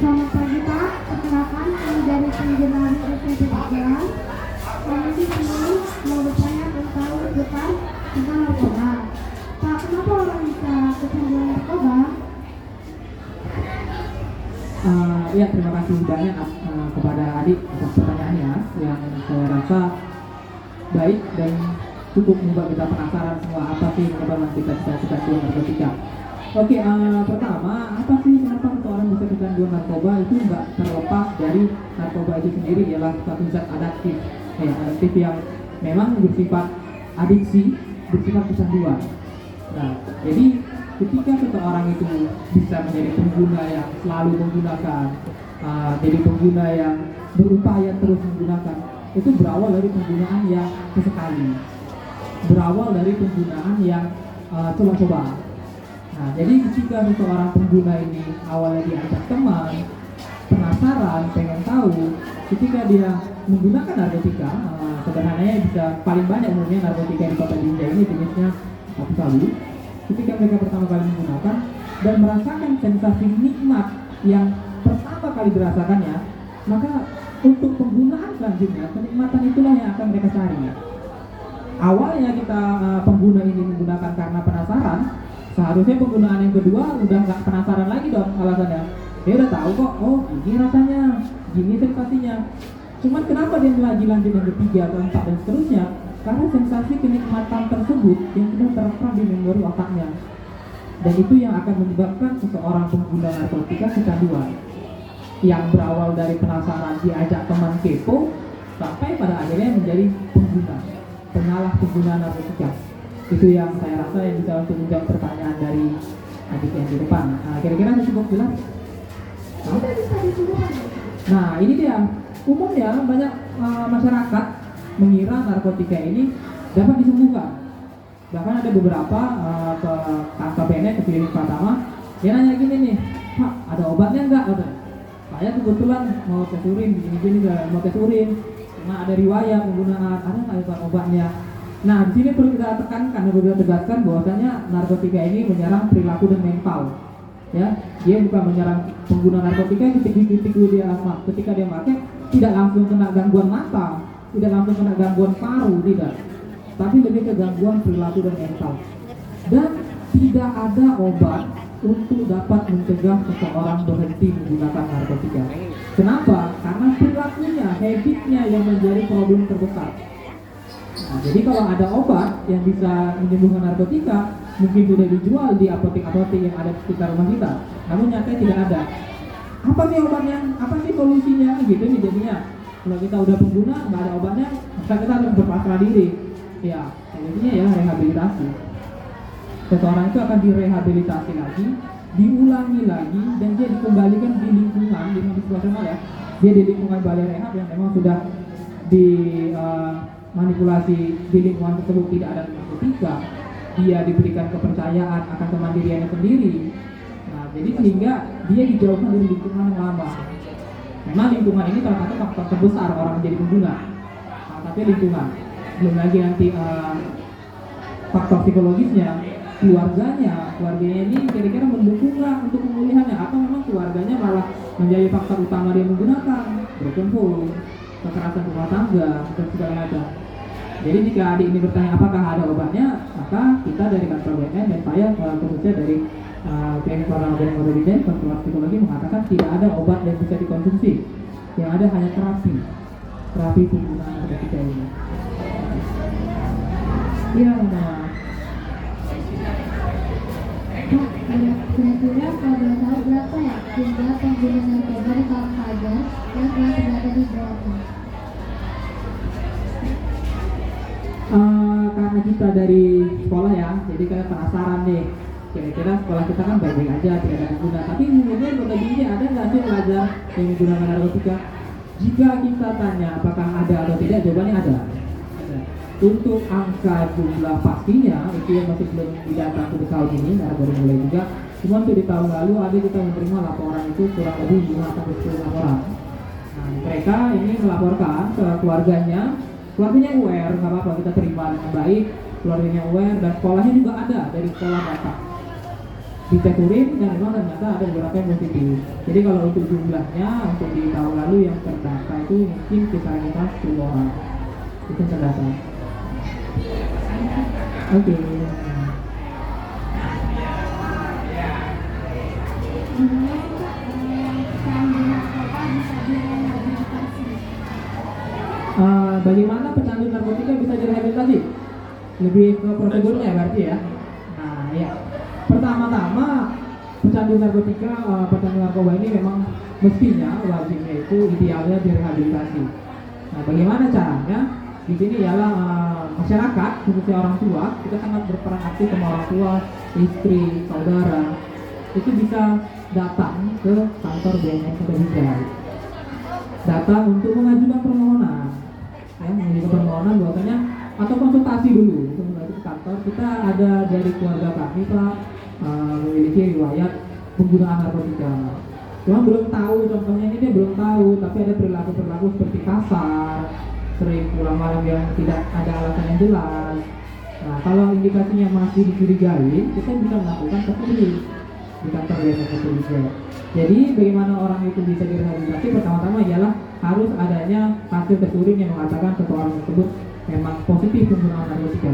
Selamat pagi Pak, perkenalkan kami dari penjelasan SMP Pagelan. Kami di sini mau bertanya tentang liputan tentang narkoba. Pak, kenapa orang bisa kecanduan narkoba? Ya, terima kasih banyak kepada adik atas pertanyaannya yang saya rasa baik dan cukup membuat kita penasaran semua apa sih menyebabkan kita bisa kecanduan narkotika. Oke, pertama apa sih kenapa seseorang bisa kecanduan narkoba? Itu nggak terlepas dari narkoba itu sendiri, ialah suatu zat adiktif, adiktif yang memang bersifat adiksi, bersifat kecanduan. Nah, jadi ketika seseorang itu bisa menjadi pengguna yang selalu menggunakan, jadi pengguna yang berupaya terus menggunakan, itu berawal dari penggunaan yang sesekali, berawal dari penggunaan yang coba-coba. Nah, jadi ketika seseorang pengguna ini awalnya diajak teman, penasaran, pengen tahu, ketika dia menggunakan narkotika, sederhananya bisa paling banyak umumnya narkotika di kota Binjai ini jenisnya sabu-sabu. Ketika mereka pertama kali menggunakan dan merasakan sensasi nikmat yang pertama kali dirasakannya, maka untuk penggunaan selanjutnya, kenikmatan itulah yang akan mereka cari. Awalnya kita pengguna ini menggunakan karena penasaran, seharusnya penggunaan yang kedua udah nggak penasaran lagi dong alasannya. Dia udah tahu kok, oh ini rasanya, gini sensasinya. Cuman kenapa dia lagi lanjut yang ketiga, keempat dan seterusnya? Karena sensasi kenikmatan tersebut yang sudah terekam di memori otaknya. Dan itu yang akan menyebabkan seseorang pengguna narkotika kecanduan. Yang berawal dari penasaran diajak teman kepo, sampai pada akhirnya menjadi pengguna, pengalah pengguna narkotika. Itu yang saya rasa yang bisa untuk menjawab pertanyaan dari adik yang di depan. Kira-kira cukup jelas? Nah, ini dia. Umumnya banyak masyarakat mengira narkotika ini dapat disembuhkan. Bahkan ada beberapa ke KKPN, ke klinik pertama, dia nanya gini nih, Pak, ada obatnya enggak? Saya kebetulan mau tes urin, gini-gini mau tes urin, cuma ada riwayat penggunaan, ada nggak obatnya? Nah, di sini perlu kita tekankan dan juga tegaskan bahwasanya narkotika ini menyerang perilaku dan mental. Ya, dia bukan menyerang pengguna narkotika titik-titik dia asma. Ketika dia pakai, tidak langsung kena gangguan mata, tidak langsung kena gangguan paru, tidak. Tapi lebih ke gangguan perilaku dan mental. Dan tidak ada obat untuk dapat mencegah seseorang berhenti menggunakan narkotika. Kenapa? Karena perilakunya, habitnya yang menjadi problem terbesar. Nah, jadi kalau ada obat yang bisa menyembuhkan narkotika, mungkin sudah dijual di apotek-apotek yang ada di sekitar rumah kita. Namun nyatanya tidak ada. Apa sih obatnya? Apa sih solusinya? Gitu nih jadinya. Kalau kita udah pengguna, nggak ada obatnya, maka kita harus berpasrah diri. Ya, solusinya ya rehabilitasi. Seseorang itu akan direhabilitasi lagi, diulangi lagi, dan dia dikembalikan di lingkungan, di situasional ya. Dia di lingkungan balai rehab yang memang sudah di manipulasi di lingkungan tersebut tidak ada narkotika, dia diberikan kepercayaan akan kemandiriannya sendiri. Nah, jadi sehingga dia dijauhkan dari lingkungan yang lama. Memang lingkungan ini salah satu faktor terbesar orang menjadi pengguna. Salah satu lingkungan. Belum lagi nanti faktor psikologisnya, keluarganya ini kira-kira mendukung nggak untuk pemulihannya, atau memang keluarganya malah menjadi faktor utama dia menggunakan, broken home, kekerasan rumah tangga, dan segala macam. Jadi jika adik ini bertanya apakah ada obatnya, maka kita dari kantor BNN dan saya khususnya dari klinik Warna Modern Modern konsultan psikologi mengatakan tidak ada obat yang bisa dikonsumsi. Yang ada hanya terapi penggunaan narkotika ini. Iya, nah. Kira-kira kalau boleh tahu berapa ya jumlah pengguna narkoba di Pamekasan Fajar yang telah terdata di Jawa? Karena kita dari sekolah ya, jadi kayak penasaran nih, kira-kira sekolah kita kan baik-baik aja, tidak ada pengguna. Tapi mungkin kota ini ada nggak sih pelajar yang menggunakan narkotika? Jika kita tanya apakah ada atau tidak, jawabannya ada. Untuk angka jumlah pastinya itu yang masih belum didata untuk tahun ini, karena baru mulai juga. Cuma untuk di tahun lalu ada kita menerima laporan itu kurang lebih 5-10 laporan. Nah, mereka ini melaporkan ke keluarganya aware, nggak apa-apa, kita terima dengan baik, keluarganya aware, dan sekolahnya juga ada dari sekolah data. dicek urin dan memang ternyata ada beberapa yang positif. Jadi kalau untuk jumlahnya untuk di tahun lalu yang terdata itu mungkin kisaran 10 orang itu terdata. Oke. Gimana sih Kak, pecandu narkoba bisa direhabilitasi? Bagaimana pecandu narkotika bisa direhabilitasi? Lebih ke prosedurnya berarti ya. Nah ya, pertama-tama pecandu narkotika, pecandu narkoba ini memang mestinya wajibnya itu idealnya direhabilitasi. Nah bagaimana caranya? Di sini ialah masyarakat, khususnya orang tua, kita sangat berperan aktif sama orang tua, istri, saudara, itu bisa datang ke kantor BNN Kota, datang untuk mengajukan permohonan, ya, mengajukan permohonan bahwasanya atau konsultasi dulu untuk ke kantor. Kita ada dari keluarga kami Pak memiliki riwayat penggunaan narkotika. Cuma belum tahu, contohnya ini dia belum tahu, tapi ada perilaku seperti kasar, sering pulang malam yang tidak ada alasan yang jelas. Nah, kalau indikasinya masih dicurigai, kita bisa melakukan tes urin di kantor BNN juga. Jadi bagaimana orang itu bisa direhabilitasi? Pertama-tama ialah harus adanya hasil tes urin yang mengatakan seseorang tersebut memang positif penggunaan narkotika.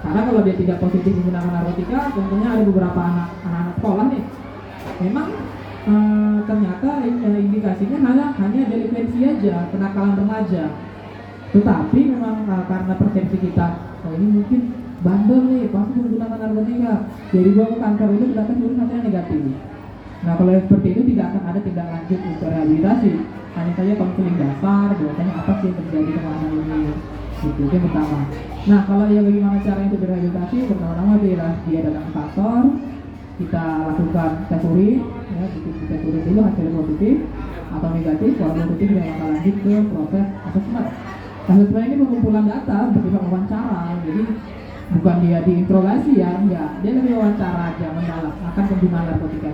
Karena kalau dia tidak positif menggunakan narkotika, contohnya ada beberapa anak-anak sekolah nih, memang ternyata indikasinya hanya delinkuensi aja, kenakalan remaja. Tetapi memang karena persepsi kita, oh ini mungkin bandel nih, pasti menggunakan narkotika. Jadi gua ke kantor itu datang urin hasilnya negatif. Nah kalau seperti itu tidak akan ada tindak lanjut untuk rehabilitasi, hanya saja konseling dasar, biasanya apa sih yang terjadi sama anak ini, gitu. Itu yang pertama. Nah kalau ya bagaimana cara untuk direhabilitasi, pertama-tama dia datang ke kantor, kita lakukan tes urin, ya, kita tes urin dulu hasilnya positif atau negatif. Kalau positif kita akan lanjut ke proses asesmen. Asesmen ini pengumpulan data bersifat wawancara, jadi bukan dia diinterogasi ya, enggak, dia lebih wawancara aja mendalam akan penggunaan narkotika.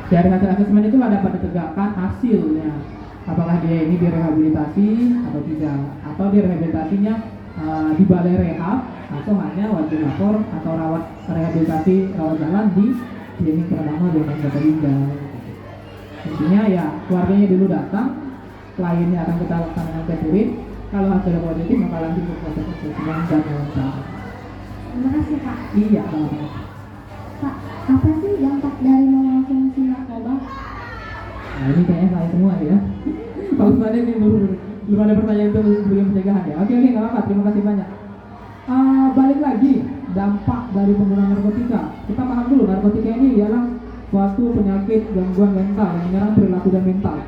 Dari hasil asesmen itu dapat ditegakkan hasilnya, apakah dia ini direhabilitasi atau tidak, atau direhabilitasinya di balai rehab atau hanya wajib lapor atau rawat jalan di klinik pertama dengan Kota Linda. Intinya ya keluarganya dulu datang, kliennya akan kita laksanakan tes urin. Kalau hasilnya positif maka lanjut ke proses asesmen dan wawancara. Terima kasih Kak. Iya, sama-sama. Kak, apa sih dampak dari mengonsumsi narkoba? Nah ini kayaknya saya semua ya. Kalau sebenarnya ini belum ada pertanyaan itu sebelum pencegahan ya. Oke nggak apa-apa. Terima kasih banyak. Balik lagi dampak dari penggunaan narkotika. Kita paham dulu narkotika ini ialah suatu penyakit gangguan mental yang menyerang perilaku dan mental.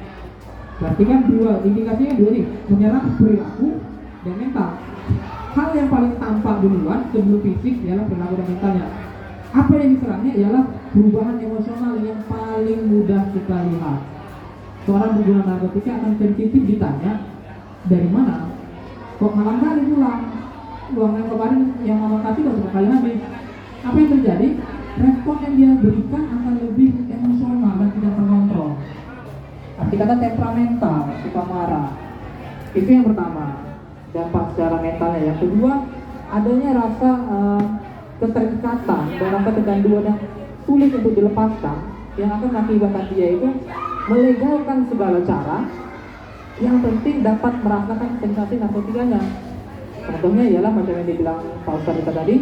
Berarti kan indikasinya dua nih, menyerang perilaku dan mental. Hal yang paling tampak duluan sebelum fisik ialah perilaku dan mentalnya. Apa yang diserangnya ialah perubahan emosional yang paling mudah kita lihat. Seorang pengguna narkotika akan sensitif ditanya, dari mana? Kok malam kali pulang? Uang yang kemarin yang mama kasih kok cuma kali habis. Apa yang terjadi? Respon yang dia berikan akan lebih emosional dan tidak terkontrol. Arti kata temperamental, suka marah. Itu yang pertama, dampak secara mentalnya. Yang kedua, adanya rasa keterikatan dan rasa kecanduan yang sulit untuk dilepaskan, yang akan mengakibatkan dia itu melegalkan segala cara, yang penting dapat merasakan sensasi narkotikanya. Contohnya ialah macam yang dibilang Pak Ustadz kita tadi,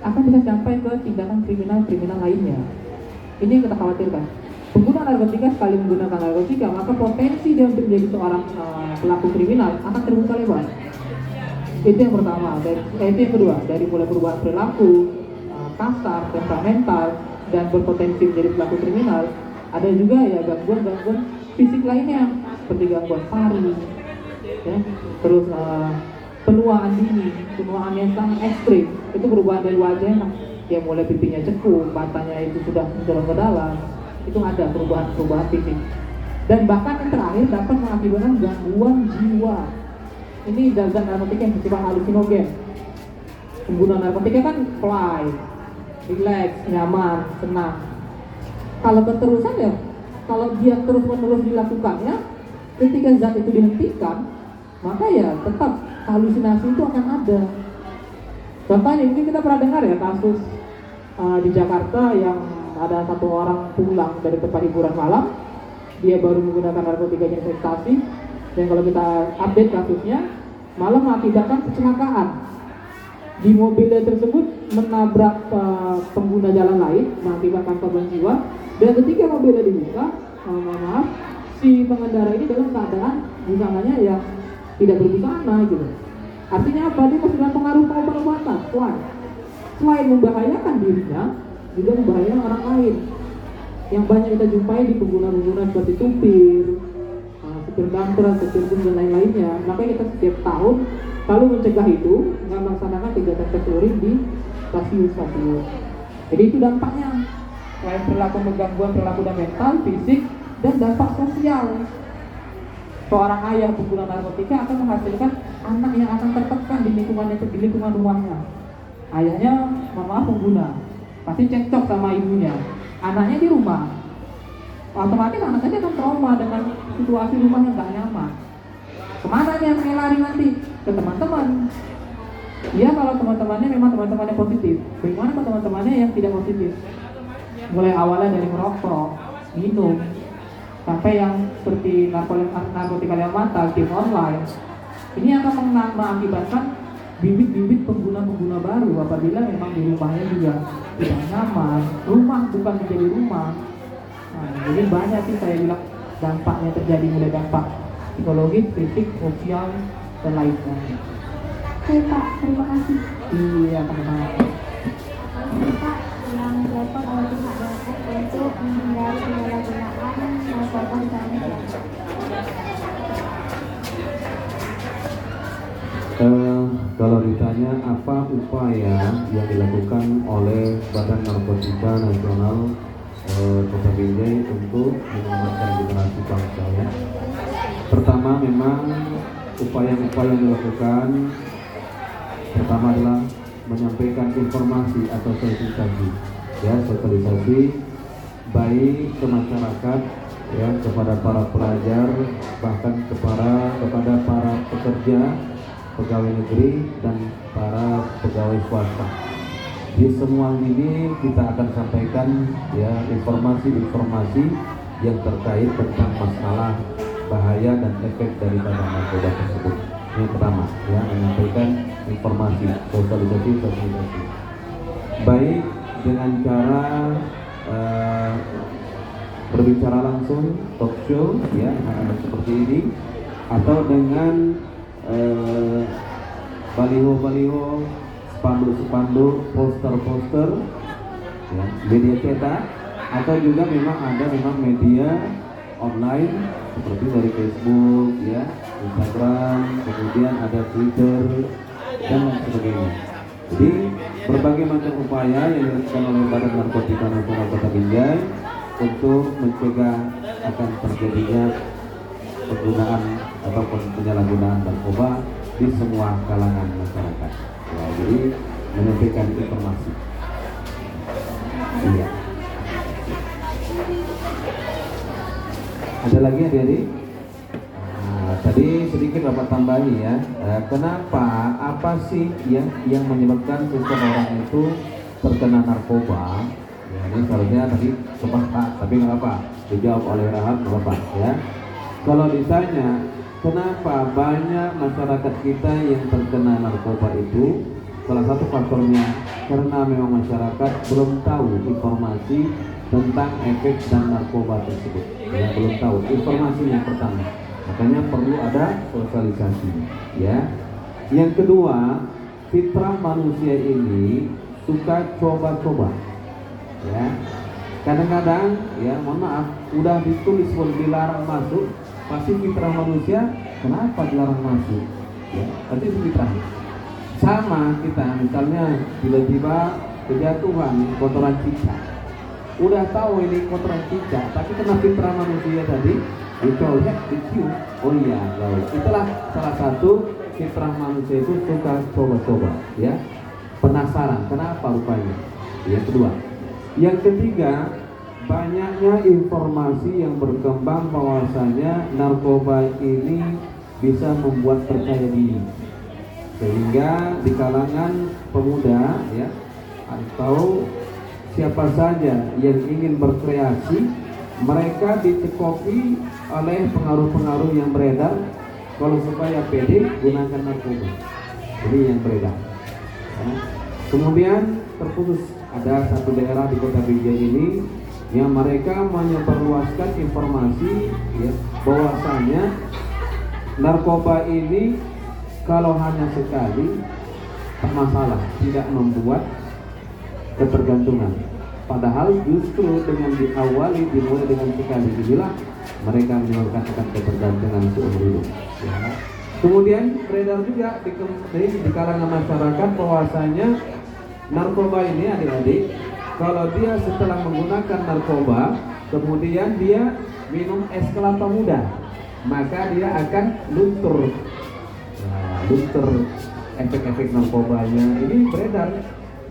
akan bisa sampai ke tindakan kriminal lainnya. Ini yang kita khawatirkan. Pengguna narkotika sekali menggunakan narkotika, maka potensi dia untuk menjadi seorang pelaku kriminal akan terbuka lebar. Itu yang pertama. Itu yang kedua, dari mulai perubahan perilaku, kasar, temperamental, dan berpotensi menjadi pelaku kriminal. Ada juga ya gangguan fisik lainnya, seperti gangguan paru, ya, terus penuaan dini, penuaan yang sangat ekstrim. Itu perubahan dari wajahnya, yang mulai pipinya cekung, matanya itu sudah mencolok ke dalam. Itu ada perubahan fisik. Dan bahkan yang terakhir dapat mengakibatkan gangguan jiwa. Ini zat narkotika yang bersifat halusinogen. Pengguna narkotika kan fly, relax, nyaman, senang. Kalau keterusan ya, kalau dia terus-menerus dilakukannya, ketika zat itu dihentikan, maka ya tetap halusinasi itu akan ada. Contohnya mungkin kita pernah dengar ya kasus di Jakarta yang ada satu orang pulang dari tempat hiburan malam, dia baru menggunakan narkotika jenis ekstasi, dan kalau kita update kasusnya malah mengakibatkan kecelakaan. Di mobilnya tersebut menabrak pengguna jalan lain, mengakibatkan korban jiwa. Dan ketika mobilnya dibuka, maaf, si pengendara ini dalam keadaan busananya yang tidak berbusana gitu. Artinya apa? Dia masih dalam pengaruh obat-obatan. Selain membahayakan dirinya, juga membahayakan orang lain. Yang banyak kita jumpai di pengguna-pengguna seperti supir, supir damper, supir bus dan lain-lainnya. Makanya kita setiap tahun selalu mencegah itu dengan melaksanakan kegiatan tes urin di stasiun-stasiun. Jadi itu dampaknya. Selain perilaku gangguan perilaku dan mental, fisik, dan dampak sosial. Seorang ayah pengguna narkotika akan menghasilkan anak yang akan tertekan di lingkungan rumahnya. Ayahnya, maaf, pengguna, pasti cekcok sama ibunya. Anaknya di rumah, otomatis anaknya akan trauma dengan situasi rumah yang gak nyaman. Kemana dia lari nanti? Ke teman-teman. Ya kalau teman-temannya memang teman-temannya positif. Bagaimana kalau teman-temannya yang tidak positif? Mulai awalnya dari merokok, minum, sampai yang seperti narkotika lewat mata, game online. Ini akan mengakibatkan bibit-bibit pengguna-pengguna baru apabila memang di rumahnya juga tidak nyaman. Rumah bukan menjadi rumah. Nah, jadi banyak sih saya bilang dampaknya terjadi, mulai dampak psikologis, fisik, sosial, dan lainnya. Oke Pak, terima kasih. Iya, teman-teman. Pak, yang dilakukan oleh pihak BNN untuk menghindari penyalahgunaan narkoba di tanah air. Kalau ditanya apa upaya yang dilakukan oleh Badan Narkotika Nasional Kota Binjai untuk menyelamatkan generasi bangsa ya. Pertama memang upaya-upaya yang dilakukan pertama adalah menyampaikan informasi atau sosialisasi ya, sosialisasi baik ke masyarakat ya, kepada para pelajar, bahkan kepada para pekerja, pegawai negeri dan para pegawai swasta. Di semua ini kita akan sampaikan ya informasi-informasi yang terkait tentang masalah bahaya dan efek daripada narkoba tersebut. Yang pertama ya, menyampaikan informasi, sosialisasi baik dengan cara berbicara langsung, talk show ya, seperti ini, atau dengan baliho-baliho, spanduk-spanduk, poster-poster ya, media cetak, atau juga memang ada media online seperti dari Facebook ya, Instagram, kemudian ada Twitter dan sebagainya. Jadi berbagai macam upaya yang dilakukan oleh Badan Narkotika Nasional Kota Binjai untuk mencegah akan terjadinya penggunaan ataupun penyalahgunaan narkoba di semua kalangan masyarakat. Ya, jadi menyampaikan informasi. Iya. Ada lagi adik-adik? Tadi sedikit dapat tambahi ya. Kenapa? Apa sih yang menyebabkan seseorang itu terkena narkoba? Ya, ini seharusnya tadi sempat Pak, tapi nggak apa, dijawab oleh Rahab nggak apa ya. Kalau ditanya kenapa banyak masyarakat kita yang terkena narkoba itu, salah satu faktornya karena memang masyarakat belum tahu informasi tentang efek dan narkoba tersebut. Ya, belum tahu informasinya pertama. Makanya perlu ada sosialisasi. Ya. Yang kedua, fitrah manusia ini suka coba-coba. Ya. Kadang-kadang ya, mohon maaf, udah ditulis pun dilarang masuk, pasti fitrah manusia kenapa dilarang masuk? Ya, berarti itu fitrah. Sama kita misalnya tiba-tiba kejatuhan kotoran cicak. Udah tahu ini kotoran cicak, tapi kena fitrah manusia tadi, dicolek, dicium. Oh iya, lalu itulah salah satu fitrah manusia itu suka coba-coba, ya. Penasaran, kenapa rupanya? Yang kedua. Yang ketiga, banyaknya informasi yang berkembang bahwasanya narkoba ini bisa membuat percaya diri, sehingga di kalangan pemuda ya, atau siapa saja yang ingin berkreasi, mereka dicekoki oleh pengaruh-pengaruh yang beredar. Kalau supaya pede, gunakan narkoba. Jadi yang beredar. Ya. Kemudian terputus ada satu daerah di Kota Binjai ini yang mereka menyebarluaskan informasi ya, bahwasanya narkoba ini kalau hanya sekali tak masalah, tidak membuat ketergantungan. Padahal justru dengan dimulai dengan sekali inilah mereka menyebabkan ketergantungan seumur hidup. Ya. Kemudian beredar juga di kalangan masyarakat bahwasanya narkoba ini adik-adik, kalau dia setelah menggunakan narkoba, kemudian dia minum es kelapa muda, maka dia akan luntur. Nah, luntur efek-efek narkobanya ini beredar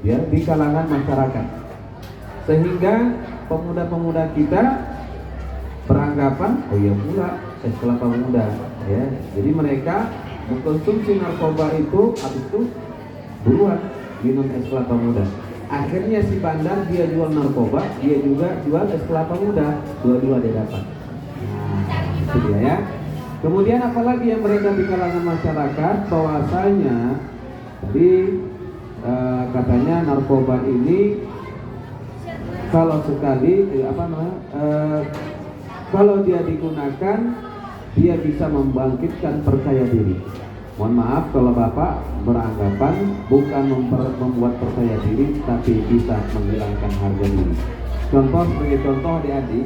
ya di kalangan masyarakat, sehingga pemuda-pemuda kita beranggapan oh iya pula es kelapa muda ya, jadi mereka mengkonsumsi narkoba itu, habis itu buruan minum es kelapa muda. Akhirnya si bandar dia jual narkoba, dia juga jual es kelapa muda, dua-dua dia dapat. Nah, itu dia ya. Kemudian apalagi yang beredar di kalangan masyarakat bahwasanya tadi katanya narkoba ini kalau sekali kalau dia digunakan dia bisa membangkitkan percaya diri. Mohon maaf kalau Bapak beranggapan bukan membuat percaya diri, tapi bisa menghilangkan harga diri. Contoh sebagai contoh adik-adik,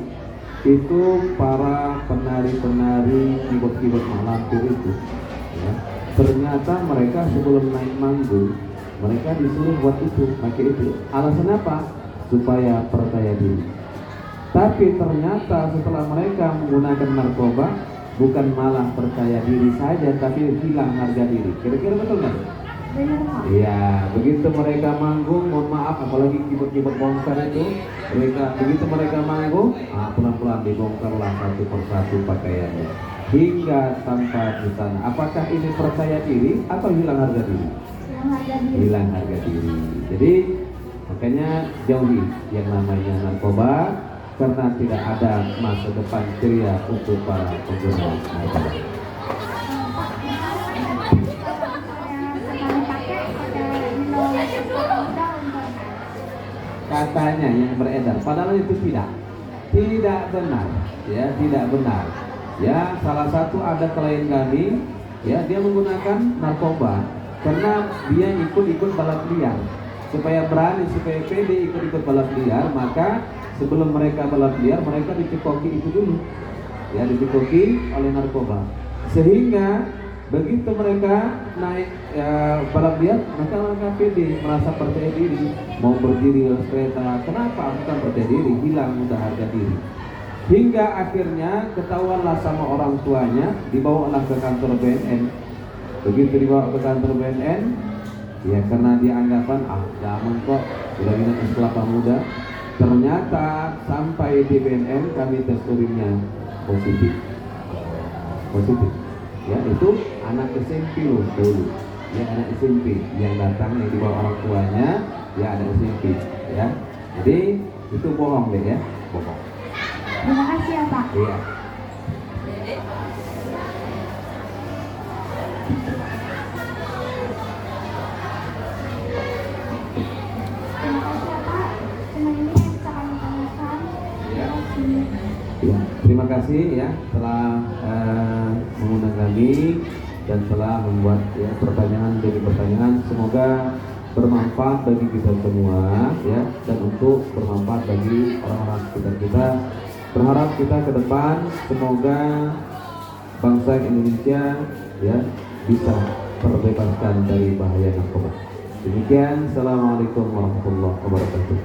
itu para penari-penari keyboard malampir itu ya, ternyata mereka sebelum naik manggung mereka disuruh buat itu, pakai itu. Alasan apa? Supaya percaya diri. Tapi ternyata setelah mereka menggunakan narkoba, bukan malah percaya diri saja, tapi hilang harga diri. Kira-kira betul nggak? Iya, begitu mereka manggung, mohon maaf, apalagi keyboard bongkar itu, begitu mereka manggung, pelan-pelan dibongkarlah satu persatu pakaiannya, hingga tanpa busana. Apakah ini percaya diri atau hilang harga diri? Hilang harga diri. Jadi makanya jauhi yang namanya narkoba, karena tidak ada masa depan ceria untuk para pengguna narkoba. Katanya yang beredar, padahal itu tidak benar, ya tidak benar. Ya salah satu ada klien kami, ya dia menggunakan narkoba karena dia ikut balap liar, supaya berani, supaya pede ikut balap liar, maka sebelum mereka balap liar, mereka dicekoki itu dulu, ya dicekoki oleh narkoba, sehingga begitu mereka naik balap liar, mereka pede, merasa percaya diri, mau berdiri di kereta. Kenapa? Bukan percaya diri, hilang udah harga diri. Hingga akhirnya ketahuanlah sama orang tuanya, dibawalah ke kantor BNN. Begitu dibawa ke kantor BNN, ya karena dia anggapan jangan kok udah minum es kelapa muda. Ternyata sampai di BNN kami tes urinnya positif. Ya itu anak SMP loh dulu, ya anak SMP yang datang yang dibawa orang tuanya, ya anak SMP ya. Jadi itu bohong deh ya, bohong. Terima kasih ya Pak. Iya. Ya, terima kasih ya telah mengundang kami dan telah membuat ya pertanyaan demi pertanyaan. Semoga bermanfaat bagi kita semua ya, dan untuk bermanfaat bagi orang-orang sekitar kita. Berharap kita ke depan semoga bangsa Indonesia ya bisa terbebaskan dari bahaya narkoba. Demikian, assalamualaikum warahmatullahi wabarakatuh.